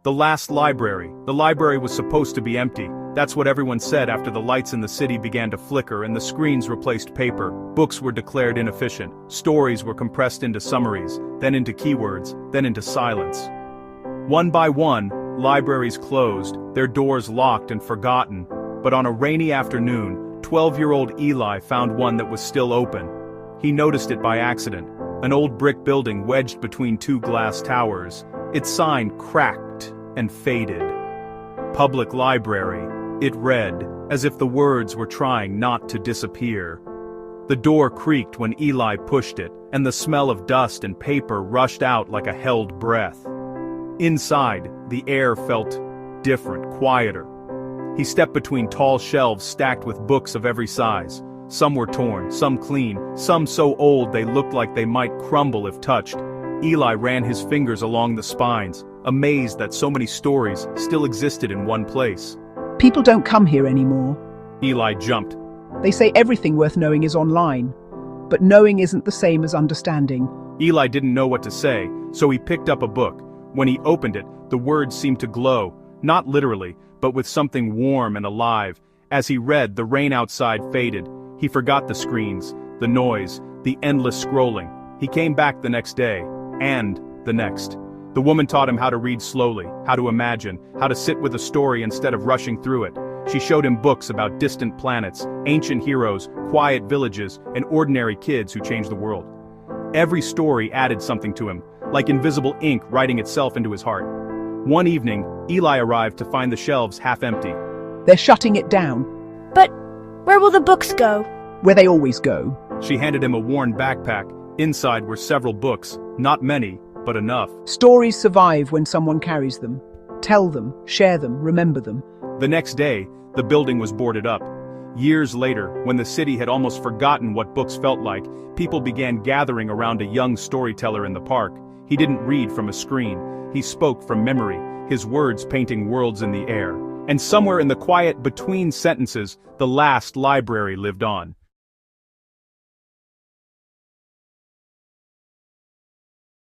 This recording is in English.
The last library. The library was supposed to be empty. That's what everyone said after the lights in the city began to flicker and the screens replaced paper. Books were declared inefficient. Stories were compressed into summaries, then into keywords, then into silence. One by one, libraries closed, their doors locked and forgotten. But on a rainy afternoon, 12-year-old Eli found one that was still open. He noticed it by accident. An old brick building wedged between two glass towers. Its sign cracked and faded. Public Library, it read, as if the words were trying not to disappear. The door creaked when Eli pushed it, and the smell of dust and paper rushed out like a held breath. Inside, the air felt different, quieter. He stepped between tall shelves stacked with books of every size. Some were torn, some clean, some so old they looked like they might crumble if touched. Eli ran his fingers along the spines, amazed that so many stories still existed in one place. People don't come here anymore. Eli jumped. They say everything worth knowing is online. But knowing isn't the same as understanding. Eli didn't know what to say, so he picked up a book. When he opened it, the words seemed to glow, not literally, but with something warm and alive. As he read, the rain outside faded. He forgot the screens, the noise, the endless scrolling. He came back the next day, and the next. The woman taught him how to read slowly, how to imagine, how to sit with a story instead of rushing through it. She showed him books about distant planets, ancient heroes, quiet villages, and ordinary kids who changed the world. Every story added something to him, like invisible ink writing itself into his heart. One evening, Eli arrived to find the shelves half empty. They're shutting it down. But where will the books go? Where they always go. She handed him a worn backpack. Inside were several books, not many, but enough. Stories survive when someone carries them. Tell them, share them, remember them. The next day, the building was boarded up. Years later, when the city had almost forgotten what books felt like, people began gathering around a young storyteller in the park. He didn't read from a screen. He spoke from memory, his words painting worlds in the air. And somewhere in the quiet between sentences, the last library lived on.